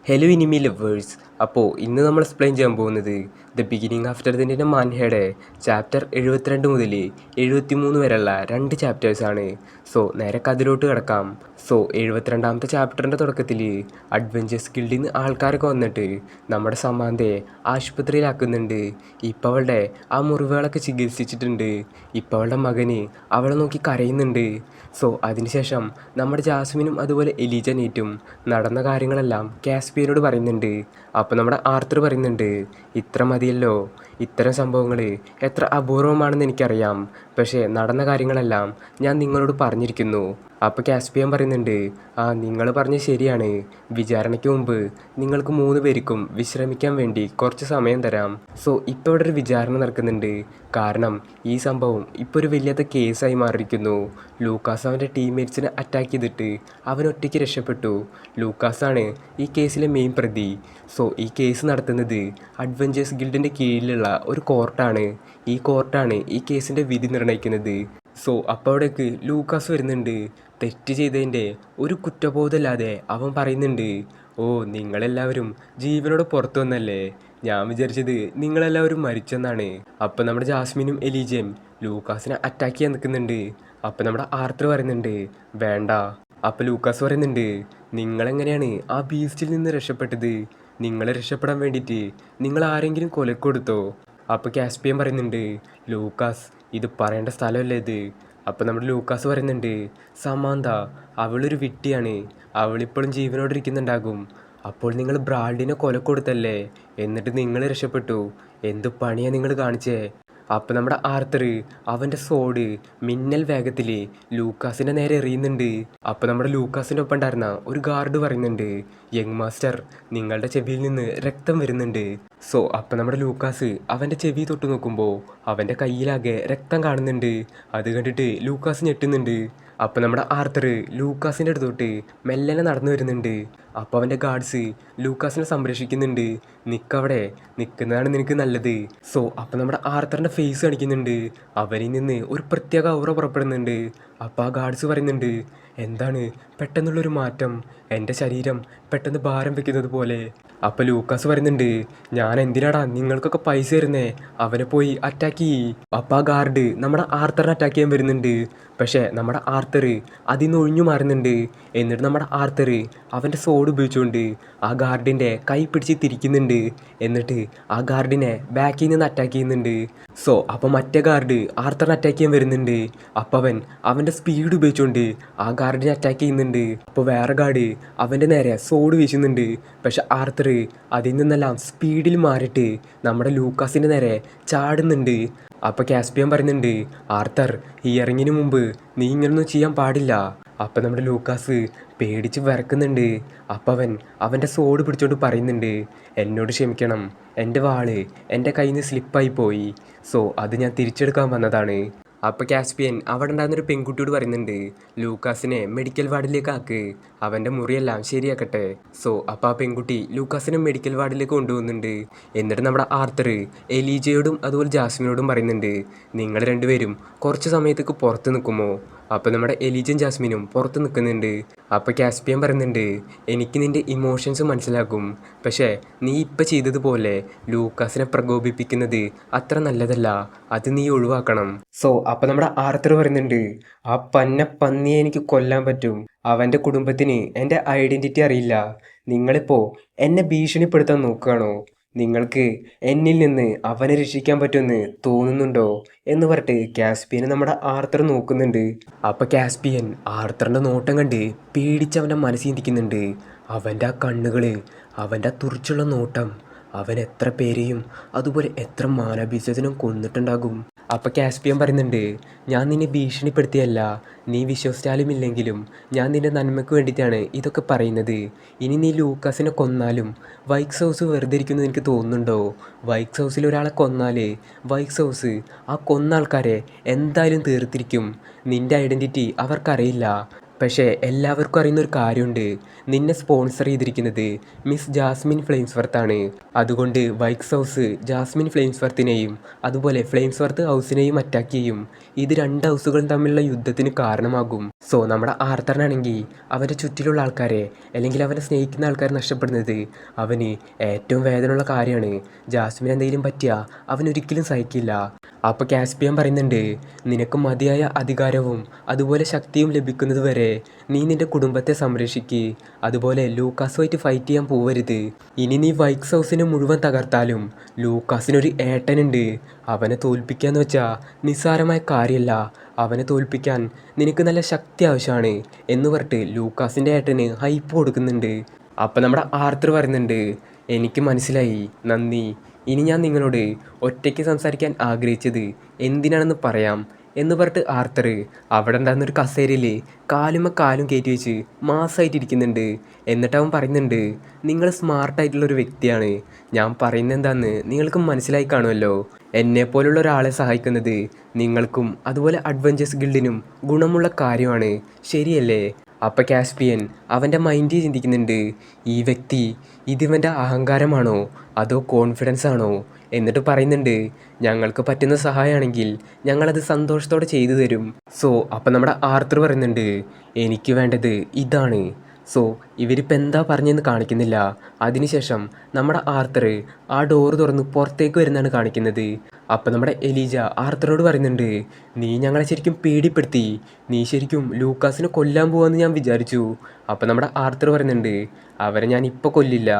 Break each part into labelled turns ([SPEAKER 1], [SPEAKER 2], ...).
[SPEAKER 1] Hello ഇനിമി lovers. അപ്പോൾ ഇന്ന് നമ്മൾ എക്സ്പ്ലെയിൻ ചെയ്യാൻ പോകുന്നത് ദ ബിഗിനിങ് ആഫ്റ്റർ ദിൻ്റെ മാൻഹയുടെ ചാപ്റ്റർ 72 മുതൽ 73 വരെയുള്ള 2 ചാപ്റ്റേഴ്സാണ്. സോ നേരെ കഥയിലോട്ട് കിടക്കാം. സോ 72ാമത്തെ ചാപ്റ്ററിൻ്റെ തുടക്കത്തിൽ അഡ്വഞ്ചേഴ്സ് ഗിൽഡിൽ നിന്ന് ആൾക്കാരൊക്കെ വന്നിട്ട് നമ്മുടെ സമാന്തയെ ആശുപത്രിയിലാക്കുന്നുണ്ട്. ഇപ്പം അവളുടെ ആ മുറിവുകളൊക്കെ ചികിത്സിച്ചിട്ടുണ്ട്. ഇപ്പം അവളുടെ മകന് അവളെ നോക്കി കരയുന്നുണ്ട്. സോ അതിനുശേഷം നമ്മുടെ ജാസ്മിനും അതുപോലെ എലീജ നീറ്റും നടന്ന കാര്യങ്ങളെല്ലാം കാസ്പിയനോട് പറയുന്നുണ്ട്. അപ്പോൾ നമ്മുടെ ആർത്തർ പറയുന്നുണ്ട്, ഇത്ര മതിയല്ലോ, ഇത്തരം സംഭവങ്ങൾ എത്ര അപൂർവമാണെന്ന് എനിക്കറിയാം, പക്ഷേ നടന്ന കാര്യങ്ങളെല്ലാം ഞാൻ നിങ്ങളോട് പറഞ്ഞിരിക്കുന്നു. അപ്പോൾ കാസ്പിയൻ പറയുന്നുണ്ട്, നിങ്ങൾ പറഞ്ഞത് ശരിയാണ്, വിചാരണയ്ക്ക് മുമ്പ് നിങ്ങൾക്ക് 3 പേർക്കും വിശ്രമിക്കാൻ വേണ്ടി കുറച്ച് സമയം തരാം. സോ ഇപ്പോൾ ഇവിടെ ഒരു വിചാരണ നടക്കുന്നുണ്ട്. കാരണം ഈ സംഭവം ഇപ്പോൾ ഒരു വലിയത്തെ കേസായി മാറിയിരിക്കുന്നു. ലൂക്കാസ് അവൻ്റെ ടീംമേറ്റ്സിനെ അറ്റാക്ക് ചെയ്തിട്ട് അവൻ ഒറ്റയ്ക്ക് രക്ഷപ്പെട്ടു. ലൂക്കാസാണ് ഈ കേസിലെ മെയിൻ പ്രതി. സോ ഈ കേസ് നടത്തുന്നത് അഡ്വഞ്ചേഴ്സ് ഗിൽഡിൻ്റെ കീഴിലുള്ള ഒരു കോർട്ടാണ്. ഈ കോർട്ടാണ് ഈ കേസിൻ്റെ വിധി നിർണ്ണയിക്കുന്നത്. സോ അപ്പോൾ അവിടേക്ക് ലൂക്കാസ് വരുന്നുണ്ട്. തെറ്റ് ചെയ്തതിൻ്റെ ഒരു കുറ്റബോധമില്ലാതെ അവൻ പറയുന്നുണ്ട്, ഓ നിങ്ങളെല്ലാവരും ജീവനോട് പുറത്തു വന്നല്ലേ, ഞാൻ വിചാരിച്ചത് നിങ്ങളെല്ലാവരും മരിച്ചെന്നാണ്. അപ്പം നമ്മുടെ ജാസ്മിനും എലീജയും ലൂക്കാസിനെ അറ്റാക്ക് ചെയ്യാൻ നിൽക്കുന്നുണ്ട്. അപ്പം നമ്മുടെ ആർത്തർ പറയുന്നുണ്ട്, വേണ്ട. അപ്പം ലൂക്കാസ് പറയുന്നുണ്ട്, നിങ്ങളെങ്ങനെയാണ് ആ ബീസ്റ്റിൽ നിന്ന് രക്ഷപ്പെട്ടത്? നിങ്ങളെ രക്ഷപ്പെടാൻ വേണ്ടിയിട്ട് നിങ്ങൾ ആരെങ്കിലും കൊലക്കൊടുത്തോ? അപ്പോൾ കാസ്പിയൻ പറയുന്നുണ്ട്, ലൂക്കാസ് ഇത് പറയേണ്ട സ്ഥലമല്ലേ ഇത്. അപ്പോൾ നമ്മുടെ ലൂക്കാസ് പറയുന്നുണ്ട്, സമാന്ത അവളൊരു വിട്ടിയാണ്, അവളിപ്പോഴും ജീവനോടെ ഇരിക്കുന്നുണ്ടാകും. അപ്പോൾ നിങ്ങൾ ബ്രാഡിനെ കൊലക്കൊടുത്തല്ലേ, എന്നിട്ട് നിങ്ങൾ രക്ഷപ്പെട്ടു, എന്ത് പണിയാണ് നിങ്ങൾ കാണിച്ചേ? അപ്പം നമ്മുടെ ആർത്തർ അവൻ്റെ സോഡ് മിന്നൽ വേഗത്തിൽ ലൂക്കാസിൻ്റെ നേരെ എറിയുന്നുണ്ട്. അപ്പം നമ്മുടെ ലൂക്കാസിൻ്റെ ഒപ്പം ഉണ്ടായിരുന്ന ഒരു ഗാർഡ് പറയുന്നുണ്ട്, യങ് മാസ്റ്റർ നിങ്ങളുടെ ചെവിയിൽ നിന്ന് രക്തം വരുന്നുണ്ട്. സോ അപ്പം നമ്മുടെ ലൂക്കാസ് അവൻ്റെ ചെവി തൊട്ട് നോക്കുമ്പോൾ അവൻ്റെ കയ്യിലാകെ രക്തം കാണുന്നുണ്ട്. അത് കണ്ടിട്ട് ലൂക്കാസ് ഞെട്ടുന്നുണ്ട്. അപ്പം നമ്മുടെ ആർത്തർ ലൂക്കാസിൻ്റെ അടുത്തോട്ട് മെല്ലനെ നടന്നു വരുന്നുണ്ട്. അപ്പോൾ അവൻ്റെ ഗാർഡ്സ് ലൂക്കാസിനെ സംരക്ഷിക്കുന്നുണ്ട്. നിൽക്കവിടെ, നിൽക്കുന്നതാണ് നിനക്ക് നല്ലത്. സോ അപ്പം നമ്മുടെ ആർത്തറിൻ്റെ ഫേസ് കാണിക്കുന്നുണ്ട്. അവനിൽ നിന്ന് ഒരു പ്രത്യേക ഔറ പുറപ്പെടുന്നുണ്ട്. അപ്പോൾ ആ ഗാർഡ്സ് പറയുന്നുണ്ട്, എന്താണ് പെട്ടെന്നുള്ളൊരു മാറ്റം, എൻ്റെ ശരീരം പെട്ടെന്ന് ഭാരം വെക്കുന്നത് പോലെ. അപ്പോൾ ലൂക്കാസ് പറയുന്നുണ്ട്, ഞാൻ എന്തിനാടാ നിങ്ങൾക്കൊക്കെ പൈസ തരുന്നേ, അവനെ പോയി അറ്റാക്ക് ചെയ്യ്. അപ്പോൾ ആ ഗാർഡ് നമ്മുടെ ആർത്തറിനെ അറ്റാക്ക് ചെയ്യാൻ വരുന്നുണ്ട്. പക്ഷേ നമ്മുടെ ആർത്തർ അതിൽ നിന്ന് ഒഴിഞ്ഞു മാറുന്നുണ്ട്. എന്നിട്ട് നമ്മുടെ ആർത്തർ അവൻ്റെ സോഡ് ഉപയോഗിച്ചുകൊണ്ട് ആ ഗാർഡിൻ്റെ കൈ പിടിച്ച് തിരിക്കുന്നുണ്ട്. എന്നിട്ട് ആ ഗാർഡിനെ ബാക്കിൽ നിന്ന് അറ്റാക്ക് ചെയ്യുന്നുണ്ട്. സോ അപ്പോൾ മറ്റേ ഗാർഡ് ആർത്തറിനെ അറ്റാക്ക് ചെയ്യാൻ വരുന്നുണ്ട്. അപ്പോൾ അവൻ്റെ സ്പീഡ് ഉപയോഗിച്ചുകൊണ്ട് ആ ഗാർഡിനെ അറ്റാക്ക് ചെയ്യുന്നുണ്ട്. അപ്പോൾ വേറെ ഗാർഡ് അവൻ്റെ നേരെ സോഡ് വീശുന്നുണ്ട്. പക്ഷെ ആർത്തർ അതിൽ നിന്നെല്ലാം സ്പീഡിൽ മാറിയിട്ട് നമ്മുടെ ലൂക്കാസിൻ്റെ നേരെ ചാടുന്നുണ്ട്. അപ്പോൾ കാസ്പിയൻ പറയുന്നുണ്ട്, ആർത്തർ ഹിയറിങ്ങിന് മുമ്പ് നീ ഇങ്ങനൊന്നും ചെയ്യാൻ പാടില്ല. അപ്പം നമ്മുടെ ലൂക്കാസ് പേടിച്ച് വിറക്കുന്നുണ്ട്. അപ്പം അവൻ്റെ സോഡ് പിടിച്ചോണ്ട് പറയുന്നുണ്ട്, എന്നോട് ക്ഷമിക്കണം, എൻ്റെ വാള് എൻ്റെ കയ്യിൽ നിന്ന് സ്ലിപ്പായി പോയി. സോ അത് ഞാൻ തിരിച്ചെടുക്കാൻ വന്നതാണ്. അപ്പോൾ കാസ്പിയൻ അവിടെ ഉണ്ടായിരുന്നൊരു പെൺകുട്ടിയോട് പറയുന്നുണ്ട്, ലൂക്കാസിനെ മെഡിക്കൽ വാർഡിലേക്ക് ആക്ക്, അവൻ്റെ മുറിയെല്ലാം ശരിയാക്കട്ടെ. സോ അപ്പോൾ ആ പെൺകുട്ടി ലൂക്കാസിനെ മെഡിക്കൽ വാർഡിലേക്ക് കൊണ്ടുപോകുന്നുണ്ട്. എന്നിട്ട് നമ്മുടെ ആർത്തർ എലീജയോടും അതുപോലെ ജാസ്മിനോടും പറയുന്നുണ്ട്, നിങ്ങൾ രണ്ടുപേരും കുറച്ച് സമയത്തേക്ക് പുറത്ത് നിൽക്കുമോ? അപ്പോൾ നമ്മുടെ എലീജയും ജാസ്മിനും പുറത്ത് നിൽക്കുന്നുണ്ട്. അപ്പോൾ കാസ്പിയൻ പറയുന്നുണ്ട്, എനിക്ക് നിൻ്റെ ഇമോഷൻസ് മനസ്സിലാക്കും, പക്ഷേ നീ ഇപ്പം ചെയ്തതുപോലെ ലൂക്കാസിനെ പ്രകോപിപ്പിക്കുന്നത് അത്ര നല്ലതല്ല, അത് നീ ഒഴിവാക്കണം. സോ അപ്പോൾ നമ്മുടെ ആർത്തർ പറയുന്നുണ്ട്, ആ പന്നിയെ എനിക്ക് കൊല്ലാൻ പറ്റും, അവൻ്റെ കുടുംബത്തിന് എൻ്റെ ഐഡൻറ്റിറ്റി അറിയില്ല, നിങ്ങളിപ്പോൾ എന്നെ ഭീഷണിപ്പെടുത്താൻ നോക്കുകയാണോ? നിങ്ങൾക്ക് എന്നിൽ നിന്ന് അവനെ രക്ഷിക്കാൻ പറ്റുമെന്ന് തോന്നുന്നുണ്ടോ എന്ന് പറഞ്ഞിട്ട് കാസ്പിയനെ നമ്മുടെ ആർത്തർ നോക്കുന്നുണ്ട്. അപ്പോൾ കാസ്പിയൻ ആർത്തറിൻ്റെ നോട്ടം കണ്ട് പേടിച്ചവൻ്റെ മനസ്സിൽ ചിന്തിക്കുന്നുണ്ട്. അവൻ്റെ ആ കണ്ണുകൾ, അവൻ്റെ ആ തുറിച്ചുള്ള നോട്ടം, അവൻ എത്ര പേരെയും അതുപോലെ എത്ര മാനഭീഷനും കൊന്നിട്ടുണ്ടാകും. അപ്പോൾ കാസ്പിയൻ പറയുന്നുണ്ട്, ഞാൻ നിന്നെ ഭീഷണിപ്പെടുത്തിയല്ല, നീ വിശ്വസിച്ചാലും ഇല്ലെങ്കിലും ഞാൻ നിൻ്റെ നന്മയ്ക്ക് വേണ്ടിയിട്ടാണ് ഇതൊക്കെ പറയുന്നത്. ഇനി നീ ലൂക്കാസിനെ കൊന്നാലും വൈറ്റ്സ് ഹൗസ് വെറുതെ ഇരിക്കുന്നത് എനിക്ക് തോന്നുന്നുണ്ടോ? വൈറ്റ്സ് ഹൗസിൽ ഒരാളെ കൊന്നാൽ വൈറ്റ്സ് ഹൗസ് ആ കൊന്ന ആൾക്കാരെ എന്തായാലും തീർത്തിരിക്കും. നിൻ്റെ ഐഡൻറ്റിറ്റി അവർക്കറിയില്ല. പക്ഷേ എല്ലാവർക്കും അറിയുന്ന ഒരു കാര്യമുണ്ട്, നിന്നെ സ്പോൺസർ ചെയ്തിരിക്കുന്നത് മിസ് ജാസ്മിൻ ഫ്ലെയിംസ്വർത്താണ്. അതുകൊണ്ട് വൈക്സ് ഹൗസ് ജാസ്മിൻ ഫ്ലെയിംസ്വർത്തിനെയും അതുപോലെ ഫ്ലെയിംസ്വർത്ത് ഹൗസിനെയും അറ്റാക്ക് ചെയ്യും. ഇത് രണ്ട് ഹൗസുകളും തമ്മിലുള്ള യുദ്ധത്തിന് കാരണമാകും. സോ നമ്മുടെ ആർത്തറിനാണെങ്കിൽ അവൻ്റെ ചുറ്റിലുള്ള ആൾക്കാരെ അല്ലെങ്കിൽ അവനെ സ്നേഹിക്കുന്ന ആൾക്കാരെ നഷ്ടപ്പെടുന്നത് അവന് ഏറ്റവും വേദനയുള്ള കാര്യമാണ്. ജാസ്മിൻ എന്തെങ്കിലും പറ്റിയാൽ അവനൊരിക്കലും സഹിക്കില്ല. അപ്പോൾ കാസ്പിയൻ പറയുന്നുണ്ട്, നിനക്ക് മതിയായ അധികാരവും അതുപോലെ ശക്തിയും ലഭിക്കുന്നത് വരെ നീ നിൻ്റെ കുടുംബത്തെ സംരക്ഷിക്കുക. അതുപോലെ ലൂക്കാസുമായിട്ട് ഫൈറ്റ് ചെയ്യാൻ പോവരുത്. ഇനി നീ വൈക്സ് ഹൗസിനെ മുഴുവൻ തകർത്താലും ലൂക്കാസിനൊരു ഏട്ടനുണ്ട്. അവനെ തോൽപ്പിക്കാന്ന് വെച്ചാൽ നിസ്സാരമായ കാര്യമല്ല. അവനെ തോൽപ്പിക്കാൻ നിനക്ക് നല്ല ശക്തി ആവശ്യമാണ് എന്ന് പറഞ്ഞിട്ട് ലൂക്കാസിൻ്റെ ഏട്ടന് ഹൈപ്പ് കൊടുക്കുന്നുണ്ട്. അപ്പം നമ്മുടെ ആർത്തർ പറയുന്നുണ്ട്, എനിക്ക് മനസ്സിലായി, നന്ദി. ഇനി ഞാൻ നിങ്ങളോട് ഒറ്റയ്ക്ക് സംസാരിക്കാൻ ആഗ്രഹിച്ചത് എന്തിനാണെന്ന് പറയാം എന്ന് പറഞ്ഞിട്ട് ആർത്തർ അവിടെ ഉണ്ടാകുന്നൊരു കസേരയിൽ കാലും കയറ്റി വെച്ച് മാസമായിട്ടിരിക്കുന്നുണ്ട്. എന്നിട്ട് അവൻ പറയുന്നുണ്ട്, നിങ്ങൾ സ്മാർട്ടായിട്ടുള്ളൊരു വ്യക്തിയാണ്. ഞാൻ പറയുന്നത് എന്താണെന്ന് നിങ്ങൾക്ക് മനസ്സിലായി കാണുമല്ലോ. എന്നെപ്പോലുള്ള ഒരാളെ സഹായിക്കുന്നത് നിങ്ങൾക്കും അതുപോലെ അഡ്വഞ്ചേഴ്സ് ഗിൽഡിനും ഗുണമുള്ള കാര്യമാണ്, ശരിയല്ലേ? അപ്പം കാസ്പിയൻ അവൻ്റെ മൈൻഡിൽ ചിന്തിക്കുന്നുണ്ട്, ഈ വ്യക്തി ഇതിവൻ്റെ അഹങ്കാരമാണോ അതോ കോൺഫിഡൻസ് ആണോ? എന്നിട്ട് പറയുന്നുണ്ട്, ഞങ്ങൾക്ക് പറ്റുന്ന സഹായമാണെങ്കിൽ ഞങ്ങളത് സന്തോഷത്തോടെ ചെയ്തു തരും. സോ അപ്പം നമ്മുടെ ആർത്തർ പറയുന്നുണ്ട്, എനിക്ക് വേണ്ടത് ഇതാണ്. സോ ഇവരിപ്പോൾ എന്താ പറഞ്ഞെന്ന് കാണിക്കുന്നില്ല. അതിനുശേഷം നമ്മുടെ ആർത്തർ ആ ഡോറ് തുറന്ന് പുറത്തേക്ക് വരുന്നതാണ് കാണിക്കുന്നത്. അപ്പം നമ്മുടെ എലീജ ആർത്തറോട് പറയുന്നുണ്ട്, നീ ഞങ്ങളെ ശരിക്കും പേടിപ്പെടുത്തി. നീ ശരിക്കും ലൂക്കാസിനെ കൊല്ലാൻ പോവാന്ന് ഞാൻ വിചാരിച്ചു. അപ്പം നമ്മുടെ ആർത്തർ പറയുന്നുണ്ട്, അവരെ ഞാൻ ഇപ്പോൾ കൊല്ലില്ല.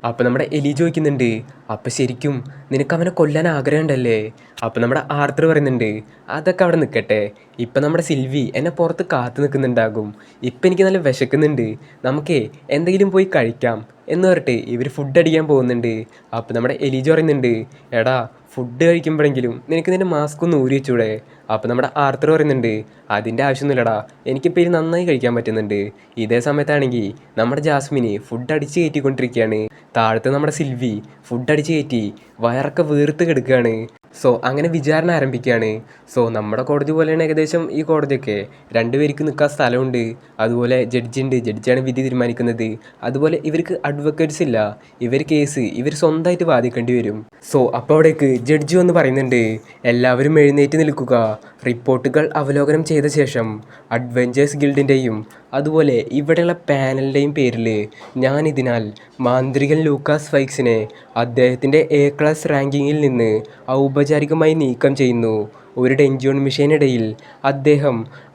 [SPEAKER 1] അപ്പം നമ്മുടെ എലി ചോദിക്കുന്നുണ്ട്, അപ്പം ശരിക്കും നിനക്ക് അവനെ കൊല്ലാൻ ആഗ്രഹമുണ്ടല്ലേ? അപ്പം നമ്മുടെ ആർത്തർ പറയുന്നുണ്ട്, അതൊക്കെ അവിടെ നിൽക്കട്ടെ. ഇപ്പം നമ്മുടെ സിൽവി എന്നെ പുറത്ത് കാത്തു നിൽക്കുന്നുണ്ടാകും. ഇപ്പം എനിക്ക് നല്ല വിശക്കുന്നുണ്ട്, നമുക്കേ എന്തെങ്കിലും പോയി കഴിക്കാം എന്ന് പറഞ്ഞിട്ട് ഇവർ ഫുഡ് അടിക്കാൻ പോകുന്നുണ്ട്. അപ്പം നമ്മുടെ എലീജ പറയുന്നുണ്ട്, എടാ ഫുഡ് കഴിക്കുമ്പോഴെങ്കിലും നിനക്ക് നിൻ്റെ മാസ്ക് ഒന്ന് ഊരി വെച്ചൂടെ? അപ്പം നമ്മുടെ ആർത്തർ പറയുന്നുണ്ട്, അതിൻ്റെ ആവശ്യമൊന്നുമില്ലടാ, എനിക്കിപ്പോൾ ഇത് നന്നായി കഴിക്കാൻ പറ്റുന്നുണ്ട്. ഇതേ സമയത്താണെങ്കിൽ നമ്മുടെ ജാസ്മിന് ഫുഡ് അടിച്ച് കയറ്റിക്കൊണ്ടിരിക്കുകയാണ്. താഴത്ത് നമ്മുടെ സിൽവി ഫുഡ് അടിച്ച് കയറ്റി വയറൊക്കെ വീർത്ത് കിടക്കുകയാണ്. സോ അങ്ങനെ വിചാരണ ആരംഭിക്കുകയാണ്. സോ നമ്മുടെ കോടതി പോലെയാണ് ഏകദേശം ഈ കോടതിയൊക്കെ. രണ്ടുപേർക്ക് നിൽക്കാൻ സ്ഥലമുണ്ട്, അതുപോലെ ജഡ്ജിയുണ്ട്, ജഡ്ജിയാണ് വിധി തീരുമാനിക്കുന്നത്. അതുപോലെ ഇവർക്ക് അഡ്വക്കേറ്റ്സ് ഇല്ല, ഇവർ കേസ് ഇവർ സ്വന്തമായിട്ട് വാദിക്കേണ്ടി വരും. സോ അപ്പോൾ അവിടേക്ക് ജഡ്ജി വന്ന് പറയുന്നുണ്ട്, എല്ലാവരും എഴുന്നേറ്റ് നിൽക്കുക. റിപ്പോർട്ടുകൾ അവലോകനം ചെയ്ത ശേഷം അഡ്വഞ്ചേഴ്സ് ഗിൽഡിൻ്റെയും അതുപോലെ ഇവിടെയുള്ള പാനലിൻ്റെയും പേരിൽ ഞാനിതിനാൽ മാന്ത്രികൻ ലൂക്കാസ് ഫൈക്സിനെ അദ്ദേഹത്തിൻ്റെ എ ക്ലാസ് റാങ്കിങ്ങിൽ നിന്ന് ഔപചാരികമായി നീക്കം ചെയ്യുന്നു. ഒരു ഡെഞ്ചോൺ മിഷനിടയിൽ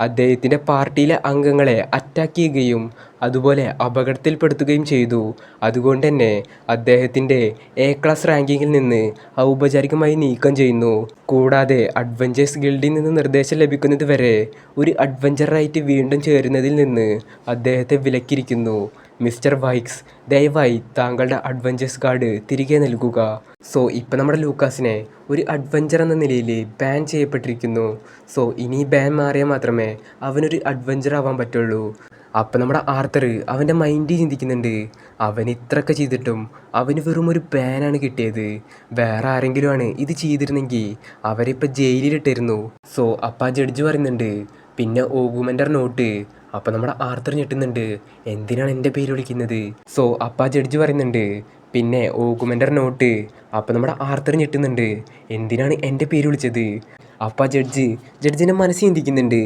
[SPEAKER 1] അദ്ദേഹത്തിൻ്റെ പാർട്ടിയിലെ അംഗങ്ങളെ അറ്റാക്ക് ചെയ്യുകയും അതുപോലെ അപകടത്തിൽപ്പെടുത്തുകയും ചെയ്തു. അതുകൊണ്ട് തന്നെ അദ്ദേഹത്തിൻ്റെ എ ക്ലാസ് റാങ്കിങ്ങിൽ നിന്ന് ഔപചാരികമായി നീക്കം ചെയ്യുന്നു. കൂടാതെ അഡ്വഞ്ചേഴ്സ് ഗിൽഡിൽ നിന്ന് നിർദ്ദേശം ലഭിക്കുന്നത് വരെ ഒരു അഡ്വഞ്ചറായിട്ട് വീണ്ടും ചേരുന്നതിൽ നിന്ന് അദ്ദേഹത്തെ വിലക്കിയിരിക്കുന്നു. മിസ്റ്റർ വൈക്സ്, ദയവായി താങ്കളുടെ അഡ്വഞ്ചേഴ്സ് കാർഡ് തിരികെ നൽകുക. സോ ഇപ്പം നമ്മുടെ ലൂക്കാസിനെ ഒരു അഡ്വഞ്ചർ എന്ന നിലയിൽ ബാൻ ചെയ്യപ്പെട്ടിരിക്കുന്നു. സോ ഇനി ബാൻ മാറിയാൽ മാത്രമേ അവനൊരു അഡ്വഞ്ചർ ആവാൻ പറ്റുള്ളൂ. അപ്പം നമ്മുടെ ആർത്തർ അവൻ്റെ മൈൻഡിൽ ചിന്തിക്കുന്നുണ്ട്, അവൻ ഇത്രയൊക്കെ ചെയ്തിട്ടും അവന് വെറും ഒരു ബാനാണ് കിട്ടിയത്. വേറെ ആരെങ്കിലുമാണ് ഇത് ചെയ്തിരുന്നെങ്കിൽ അവരിപ്പോൾ ജയിലിലിട്ടിരുന്നു. സോ അപ്പം ആ ജഡ്ജ് പറയുന്നുണ്ട്, പിന്നെ ഓഗുമെൻ്റർ നോട്ട്. അപ്പം നമ്മുടെ ആർത്തർ ഞെട്ടുന്നുണ്ട്, എന്തിനാണ് എൻ്റെ പേര് വിളിക്കുന്നത്? സോ അപ്പം ആ ജഡ്ജി പറയുന്നുണ്ട്, പിന്നെ ഓഗുമെൻ്റർ നോട്ട്. അപ്പം നമ്മുടെ ആർത്തർ ഞെട്ടുന്നുണ്ട്, എന്തിനാണ് എൻ്റെ പേര് വിളിച്ചത്? അപ്പം ആ ജഡ്ജിൻ്റെ മനസ്സിൽ ചിന്തിക്കുന്നുണ്ട്,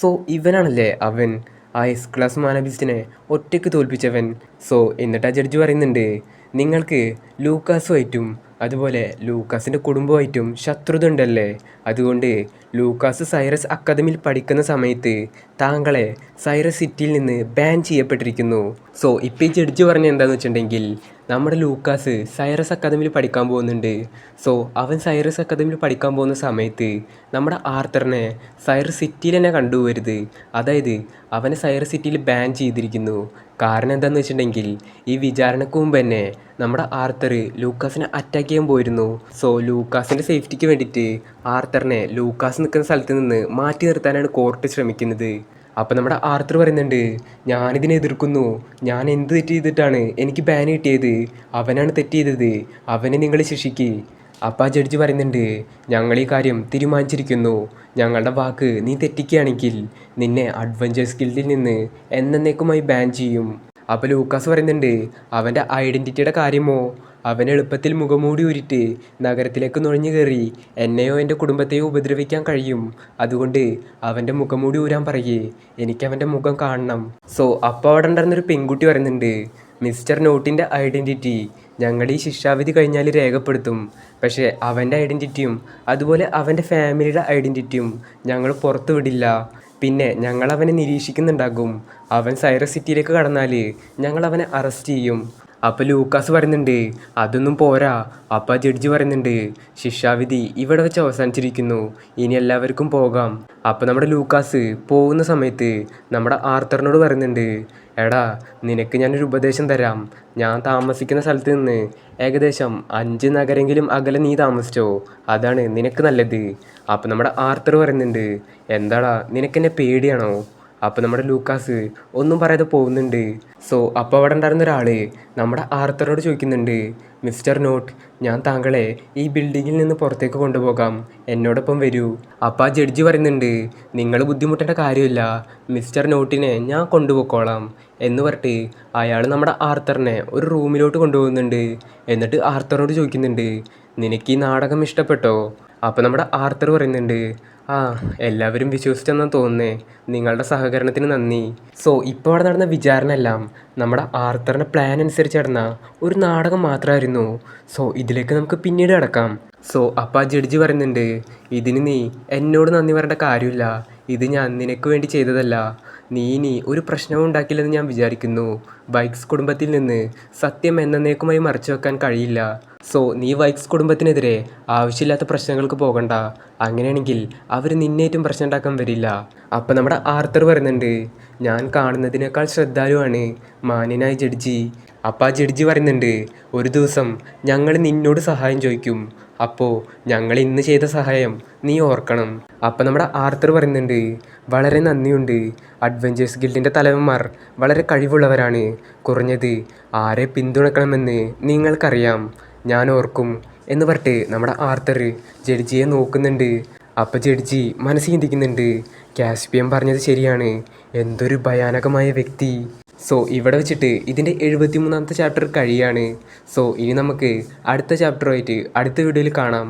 [SPEAKER 1] സോ ഇവനാണല്ലേ അവൻ, ആ എസ് ക്ലാസ് മാനബിസ്റ്റിനെ ഒറ്റയ്ക്ക് തോൽപ്പിച്ചവൻ. സോ എന്നിട്ട് ആ ജഡ്ജി പറയുന്നുണ്ട്, നിങ്ങൾക്ക് ലൂക്കാസുമായിട്ടും അതുപോലെ ലൂക്കാസിൻ്റെ കുടുംബമായിട്ടും ശത്രുത ഉണ്ടല്ലേ? അതുകൊണ്ട് ലൂക്കാസ് സൈറസ് അക്കാദമിയിൽ പഠിക്കുന്ന സമയത്ത് താങ്കളെ സൈറസ് സിറ്റിയിൽ നിന്ന് ബാൻ ചെയ്യപ്പെട്ടിരിക്കുന്നു. സോ ഇപ്പോൾ ഈ ജഡ്ജി പറഞ്ഞ എന്താണെന്ന് വെച്ചിട്ടുണ്ടെങ്കിൽ, നമ്മുടെ ലൂക്കാസ് സൈറസ് അക്കാദമിയിൽ പഠിക്കാൻ പോകുന്നുണ്ട്. സോ അവൻ സൈറസ് അക്കാദമിയിൽ പഠിക്കാൻ പോകുന്ന സമയത്ത് നമ്മുടെ ആർത്തറിനെ സൈറസ് സിറ്റിയിൽ തന്നെ കണ്ടുപോകരുത്. അതായത് അവനെ സൈറസ് സിറ്റിയിൽ ബാൻ ചെയ്തിരിക്കുന്നു. കാരണം എന്താണെന്ന് വെച്ചിട്ടുണ്ടെങ്കിൽ, ഈ വിചാരണക്ക് മുമ്പ് തന്നെ നമ്മുടെ ആർത്തർ ലൂക്കാസിനെ അറ്റാക്ക് ചെയ്യാൻ പോയിരുന്നു. സോ ലൂക്കാസിൻ്റെ സേഫ്റ്റിക്ക് വേണ്ടിയിട്ട് ആർത്തറിനെ ലൂക്കാസ് നിൽക്കുന്ന സ്ഥലത്ത് നിന്ന് മാറ്റി നിർത്താനാണ് കോർട്ട് ശ്രമിക്കുന്നത്. അപ്പം നമ്മുടെ ആർത്തർ പറയുന്നുണ്ട്, ഞാനിതിനെ എതിർക്കുന്നു. ഞാൻ എന്ത് തെറ്റ് ചെയ്തിട്ടാണ് എനിക്ക് ബാൻ കിട്ടിയത്? അവനാണ് തെറ്റ് ചെയ്തത്, അവനെ നിങ്ങൾ ശിക്ഷിക്കുക. അപ്പോൾ ആ ജഡ്ജി പറയുന്നുണ്ട്, ഞങ്ങൾ ഈ കാര്യം തീരുമാനിച്ചിരിക്കുന്നു. ഞങ്ങളുടെ വാക്ക് നീ തെറ്റിക്കുകയാണെങ്കിൽ നിന്നെ അഡ്വഞ്ചേഴ്സ് ഗിൽഡിൽ നിന്ന് എന്നേക്കുമായി ബാൻ ചെയ്യും. അപ്പോൾ ലൂക്കാസ് പറയുന്നുണ്ട്, അവൻ്റെ ഐഡൻറ്റിറ്റിയുടെ കാര്യമോ? അവൻ എളുപ്പത്തിൽ മുഖംമൂടി ഊരിയിട്ട് നഗരത്തിലേക്ക് നുഴഞ്ഞു കയറി എന്നെയോ എൻ്റെ കുടുംബത്തെയോ ഉപദ്രവിക്കാൻ കഴിയും. അതുകൊണ്ട് അവൻ്റെ മുഖംമൂടി ഊരാൻ പറയേ, എനിക്ക് അവൻ്റെ മുഖം കാണണം. സോ അപ്പോൾ അവിടെ ഉണ്ടായിരുന്നൊരു പെൺകുട്ടി പറയുന്നുണ്ട്, മിസ്റ്റർ നോട്ടിൻ്റെ ഐഡൻറ്റിറ്റി ഞങ്ങൾ ഈ ശിക്ഷാവിധി കഴിഞ്ഞാൽ രേഖപ്പെടുത്തും. പക്ഷേ അവൻ്റെ ഐഡൻറ്റിറ്റിയും അതുപോലെ അവൻ്റെ ഫാമിലിയുടെ ഐഡൻറ്റിറ്റിയും ഞങ്ങൾ പുറത്തു വിടില്ല. പിന്നെ ഞങ്ങൾ അവനെ നിരീക്ഷിക്കുന്നുണ്ടാകും. അവൻ സൈറസ് സിറ്റിയിലേക്ക് കടന്നാൽ ഞങ്ങൾ അവനെ അറസ്റ്റ് ചെയ്യും. അപ്പോൾ ലൂക്കാസ് പറയുന്നുണ്ട്, അതൊന്നും പോരാ. അപ്പോൾ ജഡ്ജി പറയുന്നുണ്ട്, ശിക്ഷാവിധി ഇവിടെ വെച്ച് അവസാനിച്ചിരിക്കുന്നു, ഇനി എല്ലാവർക്കും പോകാം. അപ്പോൾ നമ്മുടെ ലൂക്കാസ് പോകുന്ന സമയത്ത് നമ്മുടെ ആർത്തറിനോട് പറയുന്നുണ്ട്, എടാ നിനക്ക് ഞാനൊരു ഉപദേശം തരാം. ഞാൻ താമസിക്കുന്ന സ്ഥലത്ത് നിന്ന് ഏകദേശം 5 നഗരെങ്കിലും അകലെ നീ താമസിച്ചോ, അതാണ് നിനക്ക് നല്ലത്. അപ്പോൾ നമ്മുടെ ആർത്തർ പറയുന്നുണ്ട്, എന്താടാ നിനക്കെന്നെ പേടിയാണോ? അപ്പോൾ നമ്മുടെ ലൂക്കാസ് ഒന്നും പറയാതെ പോകുന്നുണ്ട്. സോ അപ്പോൾ അവിടെ ഉണ്ടായിരുന്ന ഒരാൾ നമ്മുടെ ആർത്തറോട് ചോദിക്കുന്നുണ്ട്, മിസ്റ്റർ നോട്ട്, ഞാൻ താങ്കളെ ഈ ബിൽഡിങ്ങിൽ നിന്ന് പുറത്തേക്ക് കൊണ്ടുപോകാം, എന്നോടൊപ്പം വരൂ. അപ്പോൾ ആ ജഡ്ജി പറയുന്നുണ്ട്, നിങ്ങൾ ബുദ്ധിമുട്ടേണ്ട കാര്യമില്ല, മിസ്റ്റർ നോട്ടിനെ ഞാൻ കൊണ്ടുപോയിക്കോളാം എന്ന് പറഞ്ഞിട്ട് അയാൾ നമ്മുടെ ആർത്തറിനെ ഒരു റൂമിലോട്ട് കൊണ്ടുപോകുന്നുണ്ട്. എന്നിട്ട് ആർത്തറോട് ചോദിക്കുന്നുണ്ട്, നിനക്ക് ഈ നാടകം ഇഷ്ടപ്പെട്ടോ? അപ്പോൾ നമ്മുടെ ആർത്തർ പറയുന്നുണ്ട്, ആ എല്ലാവരും വിശ്വസിച്ചെന്നാണ് തോന്നുന്നേ, നിങ്ങളുടെ സഹകരണത്തിന് നന്ദി. സോ ഇപ്പോൾ അവിടെ നടന്ന വിചാരണ എല്ലാം നമ്മുടെ ആർത്തറിൻ്റെ പ്ലാൻ അനുസരിച്ച് നടന്ന ഒരു നാടകം മാത്രമായിരുന്നു. സോ ഇതിലേക്ക് നമുക്ക് പിന്നീട് കിടക്കാം. സോ അപ്പോൾ ആ ജഡ്ജി പറയുന്നുണ്ട്, ഇതിന് നീ എന്നോട് നന്ദി പറയേണ്ട കാര്യമില്ല, ഇത് ഞാൻ നിനക്ക് വേണ്ടി ചെയ്തതല്ല. നീ ഇനി ഒരു പ്രശ്നവും ഉണ്ടാക്കില്ലെന്ന് ഞാൻ വിചാരിക്കുന്നു. വൈക്സ് കുടുംബത്തിൽ നിന്ന് സത്യം എന്നേക്കുമായി മറച്ചു വെക്കാൻ കഴിയില്ല. സോ നീ വൈക്സ് കുടുംബത്തിനെതിരെ ആവശ്യമില്ലാത്ത പ്രശ്നങ്ങൾക്ക് പോകണ്ട. അങ്ങനെയാണെങ്കിൽ അവർ നിന്നേറ്റവും പ്രശ്നം ഉണ്ടാക്കാൻ വരില്ല. അപ്പം നമ്മുടെ ആർത്തർ പറയുന്നുണ്ട്, ഞാൻ കാണുന്നതിനേക്കാൾ ശ്രദ്ധാലുവാണ് മാന്യനായ ജഡ്ജി. അപ്പം ആ ജഡ്ജി പറയുന്നുണ്ട്, ഒരു ദിവസം ഞങ്ങൾ നിന്നോട് സഹായം ചോദിക്കും, അപ്പോൾ ഞങ്ങൾ ഇന്ന് ചെയ്ത സഹായം നീ ഓർക്കണം. അപ്പം നമ്മുടെ ആർത്തർ പറയുന്നുണ്ട്, വളരെ നന്ദിയുണ്ട്. അഡ്വഞ്ചേഴ്സ് ഗിൽഡിൻ്റെ തലവന്മാർ വളരെ കഴിവുള്ളവരാണ്. കുറഞ്ഞത് ആരെ പിന്തുണക്കണമെന്ന് നിങ്ങൾക്കറിയാം, ഞാൻ ഓർക്കും എന്ന് പറഞ്ഞിട്ട് നമ്മുടെ ആർത്തർ ജഡ്ജിയെ നോക്കുന്നുണ്ട്. അപ്പോൾ ജഡ്ജി മനസ്സിൽ ചിന്തിക്കുന്നുണ്ട്, കാസ്പിയൻ പറഞ്ഞത് ശരിയാണ്, എന്തൊരു ഭയാനകമായ വ്യക്തി. സോ ഇവിടെ വെച്ചിട്ട് ഇതിൻ്റെ 73ാമത്തെ ചാപ്റ്റർ കഴിയാണ്. സോ ഇനി നമുക്ക് അടുത്ത ചാപ്റ്ററുമായിട്ട് അടുത്ത വീഡിയോയിൽ കാണാം.